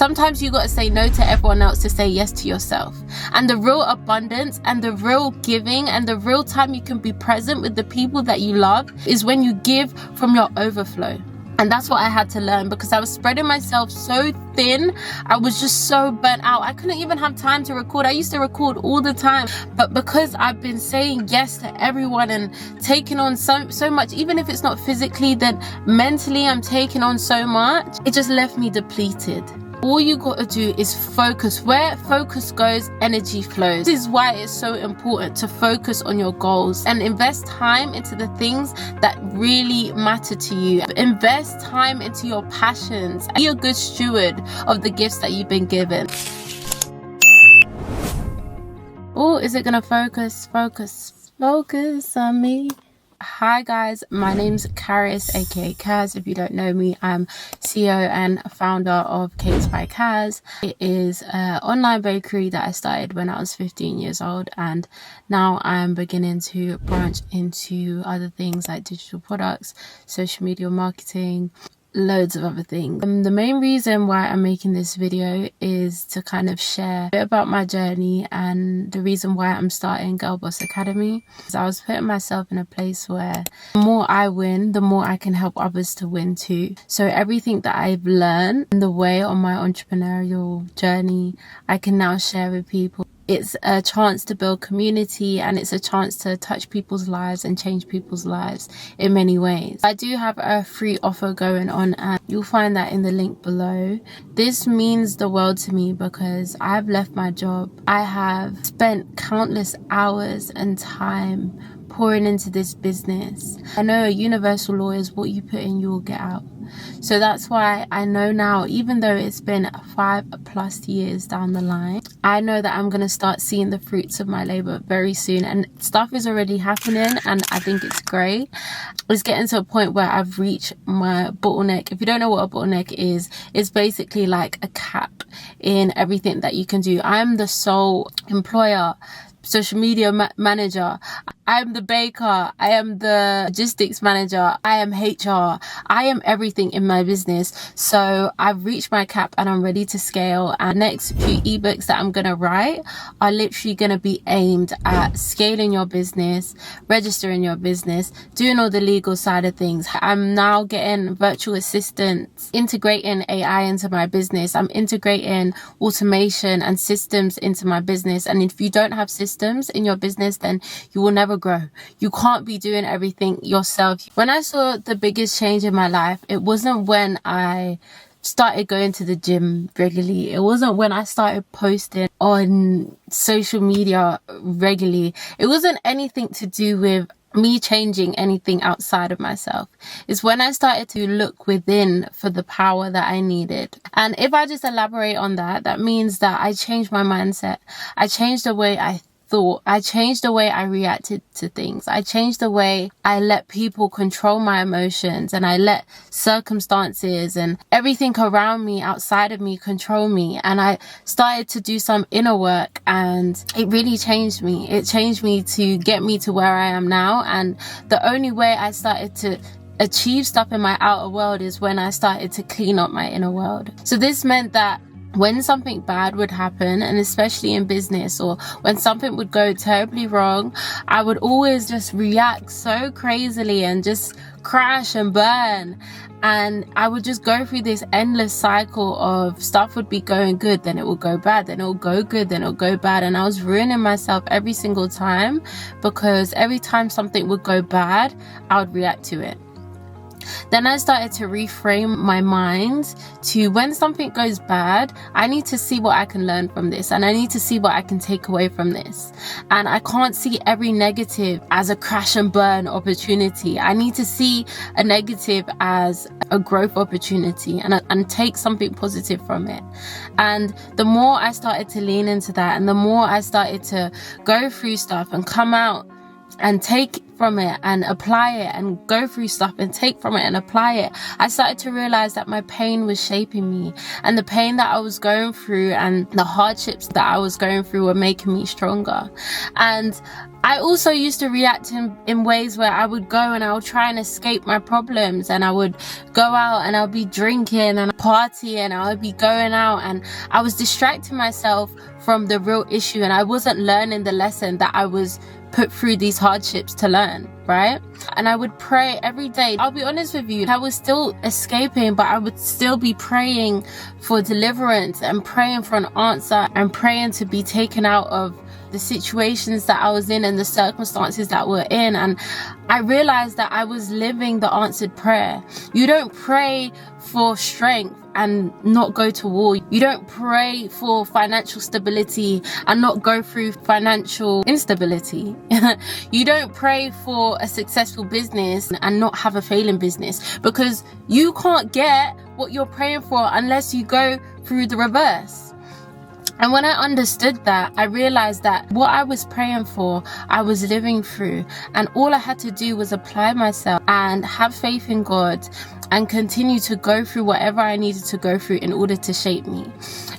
Sometimes you got to say no to everyone else to say yes to yourself. And the real abundance and the real giving and the real time you can be present with the people that you love is when you give from your overflow. And that's what I had to learn, because I was spreading myself so thin. I was just so burnt out. I couldn't even have time to record. I used to record all the time. But because I've been saying yes to everyone and taking on so much, even if it's not physically, then mentally I'm taking on so much, it just left me depleted. All you got to do is focus. Where focus goes, energy flows. This is why it's so important to focus on your goals and invest time into the things that really matter to you. Invest time into your passions. Be a good steward of the gifts that you've been given. Oh, is it gonna focus on me? Hi guys, my name's Karis, aka Kaz. If you don't know me, I'm CEO and founder of Cakes by Kaz. It is an online bakery that I started when I was 15 years old, and now I'm beginning to branch into other things like digital products, social media marketing, loads of other things. The main reason why I'm making this video is to kind of share a bit about my journey and the reason why I'm starting Girl Boss Academy. So I was putting myself in a place where the more I win, the more I can help others to win too. So everything that I've learned in the way on my entrepreneurial journey, I can now share with people. It's a chance to build community, and it's a chance to touch people's lives and change people's lives in many ways. I do have a free offer going on, and you'll find that in the link below. This means the world to me because I've left my job. I have spent countless hours and time pouring into this business. I know a universal law is what you put in, you will get out. So that's why I know now, even though it's been 5+ years down the line, I know that I'm going to start seeing the fruits of my labor very soon, and stuff is already happening, and I think it's great. It's getting to a point where I've reached my bottleneck. If you don't know what a bottleneck is, it's basically like a cap in everything that you can do. I'm the sole employer, social media manager, I'm the baker, I am the logistics manager, I am HR, I am everything in my business. So I've reached my cap and I'm ready to scale. And next few ebooks that I'm gonna write are literally gonna be aimed at scaling your business, registering your business, doing all the legal side of things. I'm now getting virtual assistants, integrating AI into my business. I'm integrating automation and systems into my business. And if you don't have systems in your business, then you will never grow. You can't be doing everything yourself. When I saw the biggest change in my life, it wasn't when I started going to the gym regularly. It wasn't when I started posting on social media regularly. It wasn't anything to do with me changing anything outside of myself. It's when I started to look within for the power that I needed. And if I just elaborate on that, that means that I changed my mindset. I changed the way I thought. I changed the way I reacted to things. I changed the way I let people control my emotions, and I let circumstances and everything around me, outside of me, control me. And I started to do some inner work, and it really changed me. It changed me to get me to where I am now. And the only way I started to achieve stuff in my outer world is when I started to clean up my inner world. So this meant that when something bad would happen, and especially in business, or when something would go terribly wrong, I would always just react so crazily and just crash and burn. And I would just go through this endless cycle of stuff would be going good, then it will go bad, then it will go good, then it will go bad. And I was ruining myself every single time, because every time something would go bad, I would react to it. Then I started to reframe my mind to, when something goes bad, I need to see what I can learn from this, and I need to see what I can take away from this. And I can't see every negative as a crash and burn opportunity. I need to see a negative as a growth opportunity and take something positive from it. And the more I started to lean into that, and the more I started to go through stuff and come out and take from it and apply it, and go through stuff and take from it and apply it, I started to realize that my pain was shaping me, and the pain that I was going through and the hardships that I was going through were making me stronger. And I also used to react in ways where I would go and I would try and escape my problems, and I would go out and I'll be drinking and partying and I would be going out, and I was distracting myself from the real issue, and I wasn't learning the lesson that I was put through these hardships to learn, right? And I would pray every day. I'll be honest with you, I was still escaping, but I would still be praying for deliverance and praying for an answer and praying to be taken out of the situations that I was in and the circumstances that we're in. And I realized that I was living the answered prayer. You don't pray for strength and not go to war. You don't pray for financial stability and not go through financial instability. You don't pray for a successful business and not have a failing business, because you can't get what you're praying for unless you go through the reverse. And when I understood that, I realized that what I was praying for, I was living through. And all I had to do was apply myself and have faith in God and continue to go through whatever I needed to go through in order to shape me.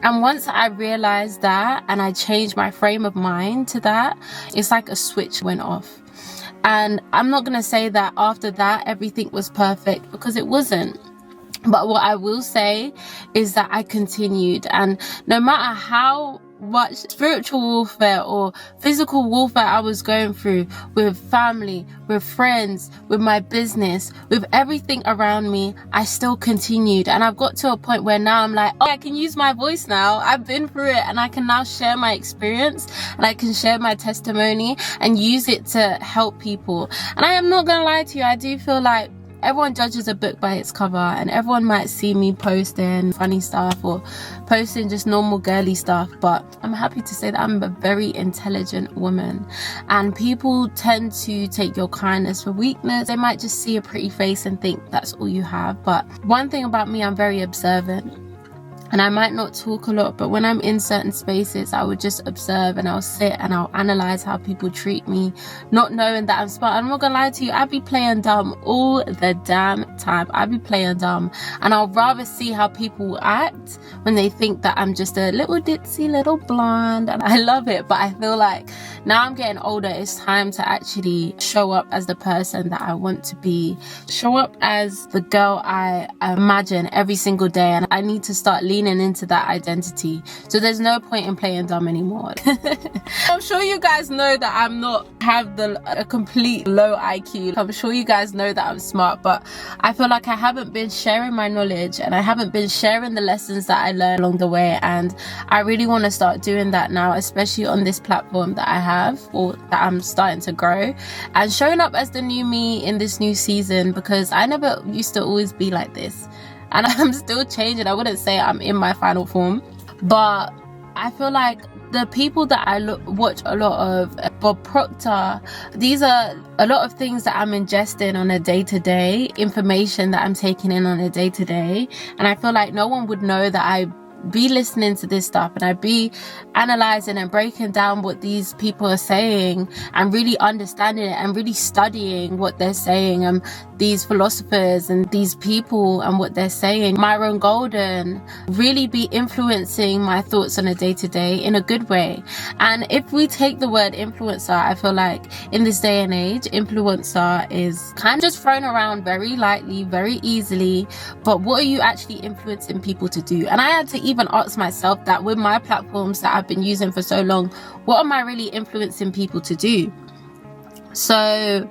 And once I realized that and I changed my frame of mind to that, it's like a switch went off. And I'm not going to say that after that everything was perfect, because it wasn't. But what I will say is that I continued, and no matter how much spiritual warfare or physical warfare I was going through with family, with friends, with my business, with everything around me, I still continued. And I've got to a point where now I'm like, oh, I can use my voice now. I've been through it, and I can now share my experience and I can share my testimony and use it to help people. And I am not gonna lie to you, I do feel like everyone judges a book by its cover, and everyone might see me posting funny stuff or posting just normal girly stuff, but I'm happy to say that I'm a very intelligent woman, and people tend to take your kindness for weakness. They might just see a pretty face and think that's all you have. But one thing about me, I'm very observant. And I might not talk a lot, but when I'm in certain spaces, I would just observe and I'll sit and I'll analyze how people treat me, not knowing that I'm smart. I'm not gonna lie to you, I'd be playing dumb all the damn time. I'd be playing dumb. And I'll rather see how people act when they think that I'm just a little ditzy little blonde. And I love it, but I feel like now I'm getting older, it's time to actually show up as the person that I want to be. Show up as the girl I imagine every single day. And I need to start leaning into that identity. So there's no point in playing dumb anymore. I'm sure you guys know that I'm not have a complete low IQ. I'm sure you guys know that I'm smart, but I feel like I haven't been sharing my knowledge and I haven't been sharing the lessons that I learned along the way. And I really want to start doing that now, especially on this platform that I have, or that I'm starting to grow, and showing up as the new me in this new season, because I never used to always be like this. And I'm still changing. I wouldn't say I'm in my final form, but I feel like the people that I watch a lot of, Bob Proctor, these are a lot of things that I'm ingesting on a day-to-day, information that I'm taking in on a day-to-day. And I feel like no one would know that I be listening to this stuff and I'd be analyzing and breaking down what these people are saying and really understanding it and really studying what they're saying, and these philosophers and these people and what they're saying. Myron Golden, really be influencing my thoughts on a day-to-day in a good way. And if we take the word influencer, I feel like in this day and age, influencer is kind of just thrown around very lightly, very easily, but what are you actually influencing people to do? And I had to even ask myself that with my platforms that I've been using for so long, what am I really influencing people to do? So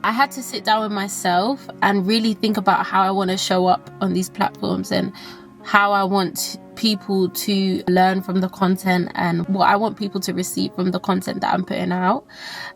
I had to sit down with myself and really think about how I want to show up on these platforms and how I want people to learn from the content and what I want people to receive from the content that I'm putting out.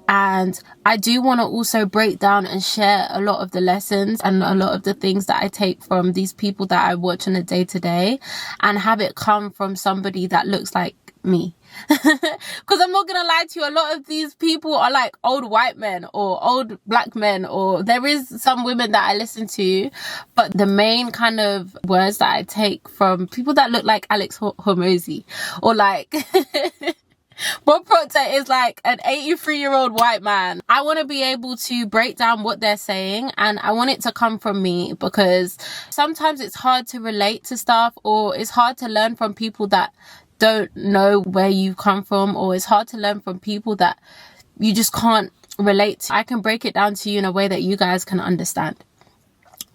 And I do want to also break down and share a lot of the lessons and a lot of the things that I take from these people that I watch on a day-to-day, and have it come from somebody that looks like me. Because I'm not gonna lie to you, a lot of these people are like old white men or old black men, or there is some women that I listen to, but the main kind of words that I take from people that look like Alex Hormozy or like Bob Proctor is like an 83-year-old white man. I want to be able to break down what they're saying, and I want it to come from me, because sometimes it's hard to relate to stuff, or it's hard to learn from people that don't know where you come from, or it's hard to learn from people that you just can't relate to. I can break it down to you in a way that you guys can understand.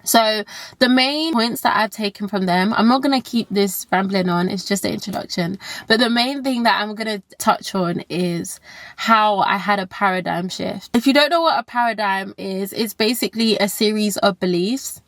So the main points that I've taken from them, I'm not going to keep this rambling on, it's just an introduction, but the main thing that I'm going to touch on is how I had a paradigm shift. If you don't know what a paradigm is, it's basically a series of beliefs.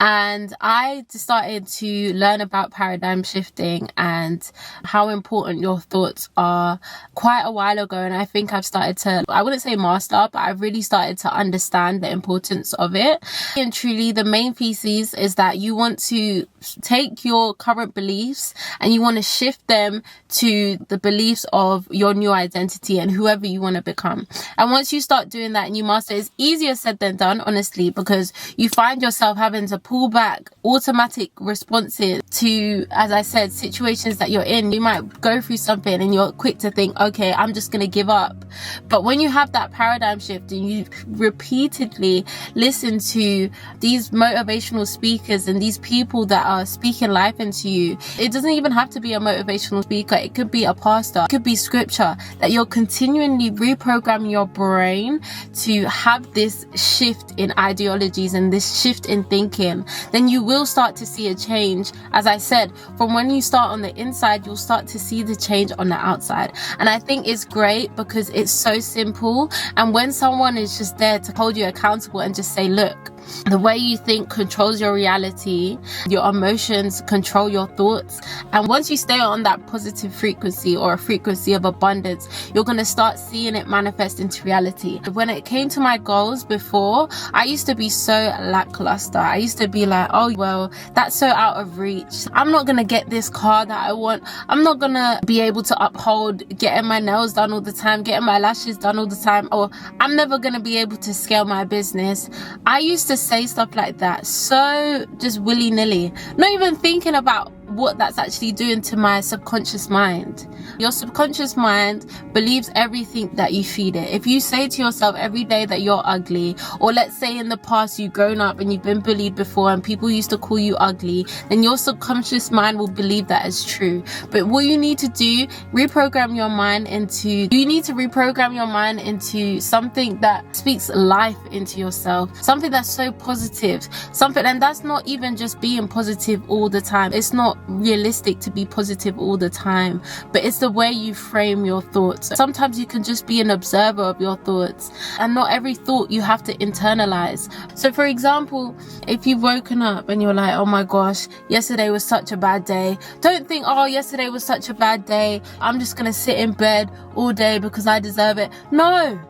And I started to learn about paradigm shifting and how important your thoughts are quite a while ago. And I think I've started to, I wouldn't say master, but I've really started to understand the importance of it. And truly, the main thesis is that you want to take your current beliefs and you want to shift them to the beliefs of your new identity and whoever you want to become. And once you start doing that and you master, it's easier said than done, honestly, because you find yourself having to pull back automatic responses to, as I said, situations that you're in. You might go through something and you're quick to think, okay, I'm just going to give up. But when you have that paradigm shift and you repeatedly listen to these motivational speakers and these people that are speaking life into you, it doesn't even have to be a motivational speaker. It could be a pastor, it could be scripture, that you're continually reprogramming your brain to have this shift in ideologies and this shift in thinking. Then you will start to see a change. As I said, from when you start on the inside, you'll start to see the change on the outside. And I think it's great because it's so simple. And when someone is just there to hold you accountable and just say, look, the way you think controls your reality, your emotions control your thoughts. And once you stay on that positive frequency or a frequency of abundance, you're going to start seeing it manifest into reality. When it came to my goals before, I used to be so lackluster. I used to be like, oh, well, that's so out of reach. I'm not going to get this car that I want. I'm not going to be able to uphold getting my nails done all the time, getting my lashes done all the time, or I'm never going to be able to scale my business. I used to say stuff like that so just willy-nilly, not even thinking about what that's actually doing to my subconscious mind. Your subconscious mind believes everything that you feed it. If you say to yourself every day that you're ugly, or let's say in the past you've grown up and you've been bullied before and people used to call you ugly, then your subconscious mind will believe that as true. But what you need to do, reprogram your mind into something that speaks life into yourself, something that's so positive, something, and that's not even just being positive all the time. It's not realistic to be positive all the time, but it's the way you frame your thoughts. Sometimes you can just be an observer of your thoughts, and not every thought you have to internalize. So for example, if you've woken up and you're like, oh my gosh, yesterday was such a bad day, don't think, oh, yesterday was such a bad day, I'm just gonna sit in bed all day because I deserve it. No,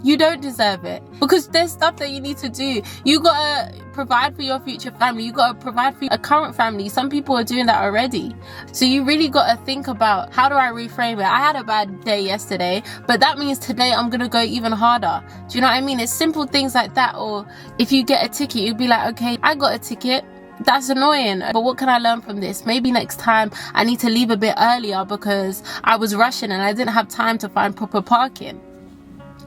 you don't deserve it, because there's stuff that you need to do. You gotta provide for your future family. You gotta provide for a current family. Some people are doing that already. So you really gotta think about, how do I reframe it? I had a bad day yesterday, but that means today I'm gonna go even harder. Do you know what I mean? It's simple things like that. Or if you get a ticket, you'd be like, okay, I got a ticket. That's annoying, but what can I learn from this? Maybe next time I need to leave a bit earlier because I was rushing and I didn't have time to find proper parking.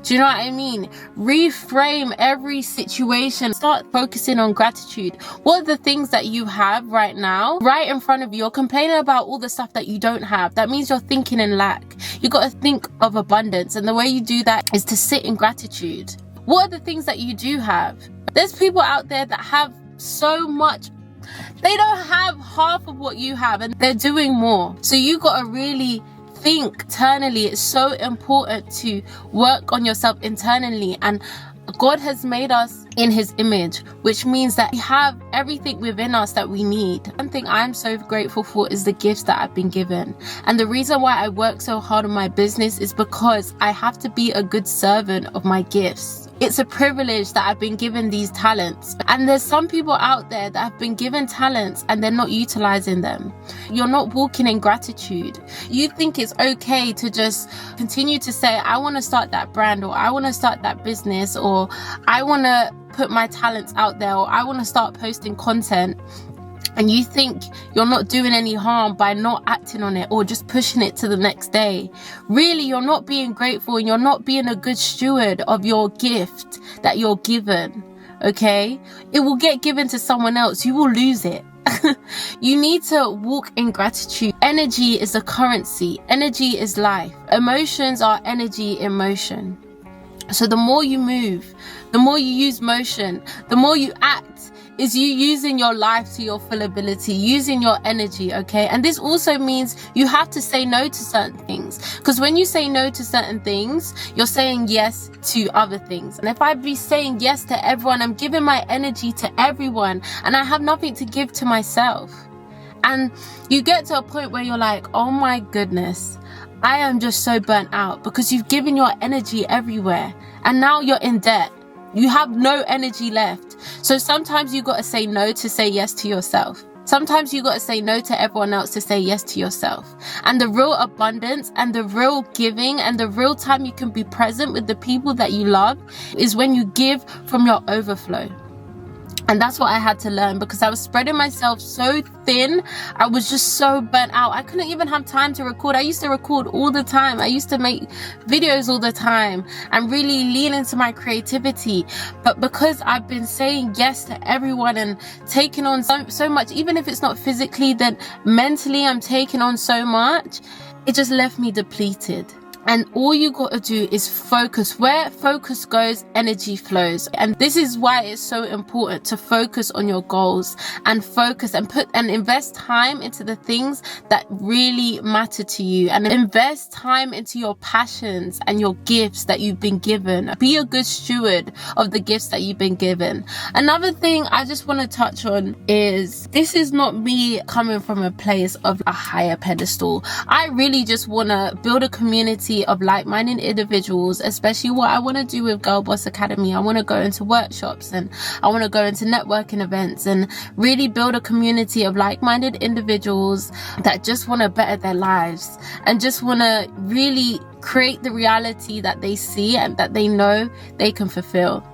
Do you know what I mean? Reframe every situation. Start focusing on gratitude. What are the things that you have right now, right in front of you? You're complaining about all the stuff that you don't have. That means you're thinking in lack. You got to think of abundance. And the way you do that is to sit in gratitude. What are the things that you do have? There's people out there that have so much. They don't have half of what you have and they're doing more. So you got to really think internally. It's so important to work on yourself internally, and God has made us in his image, which means that we have everything within us that we need. One thing I'm so grateful for is the gifts that I've been given. And the reason why I work so hard on my business is because I have to be a good servant of my gifts. It's a privilege that I've been given these talents. And there's some people out there that have been given talents and they're not utilizing them. You're not walking in gratitude. You think it's okay to just continue to say, I want to start that brand, or I want to start that business, or I want to put my talents out there, or I want to start posting content. And you think you're not doing any harm by not acting on it or just pushing it to the next day. Really, you're not being grateful and you're not being a good steward of your gift that you're given, okay? It will get given to someone else. You will lose it. You need to walk in gratitude. Energy is a currency. Energy is life. Emotions are energy in motion. So the more you move, the more you use motion, the more you act, is you using your life to your full ability, using your energy, okay? And this also means you have to say no to certain things, because when you say no to certain things, you're saying yes to other things. And if I be saying yes to everyone, I'm giving my energy to everyone, and I have nothing to give to myself. And you get to a point where you're like, oh my goodness, I am just so burnt out, because you've given your energy everywhere and now you're in debt. You have no energy left. So sometimes you got to say no to say yes to yourself. Sometimes you got to say no to everyone else to say yes to yourself. And the real abundance and the real giving and the real time you can be present with the people that you love is when you give from your overflow. And that's what I had to learn, because I was spreading myself so thin. I was just so burnt out. I couldn't even have time to record. I used to record all the time. I used to make videos all the time and really lean into my creativity. But because I've been saying yes to everyone and taking on so much, even if it's not physically, then mentally I'm taking on so much, it just left me depleted. And all you got to do is focus. Where focus goes, energy flows. And this is why it's so important to focus on your goals and focus and invest time into the things that really matter to you, and invest time into your passions and your gifts that you've been given. Be a good steward of the gifts that you've been given. Another thing I just want to touch on is, this is not me coming from a place of a higher pedestal. I really just want to build a community of like-minded individuals, especially what I want to do with Girl Boss Academy. I want to go into workshops and I want to go into networking events and really build a community of like-minded individuals that just want to better their lives and just want to really create the reality that they see and that they know they can fulfill.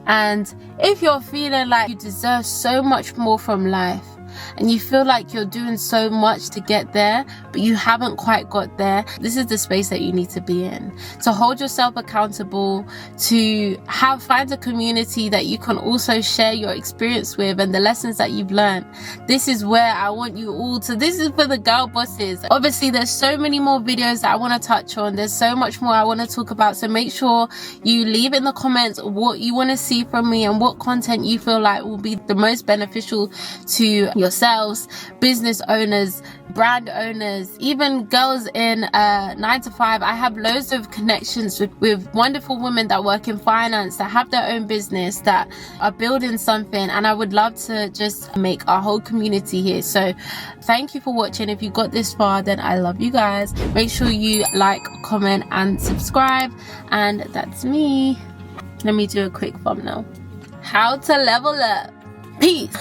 And if you're feeling like you deserve so much more from life, and you feel like you're doing so much to get there, but you haven't quite got there, this is the space that you need to be in. To hold yourself accountable, to find a community that you can also share your experience with and the lessons that you've learned. This is where I want you all to, this is for the girl bosses. Obviously, there's so many more videos that I want to touch on. There's so much more I want to talk about. So make sure you leave in the comments what you want to see from me and what content you feel like will be the most beneficial to yourselves, business owners, brand owners, even girls in 9 to 5. I have loads of connections with wonderful women that work in finance, that have their own business, that are building something, and I would love to just make a whole community here. So thank you for watching. If you got this far, then I love you guys. Make sure you like, comment and subscribe, and that's me. Let me do a quick thumbnail. How to level up. Peace.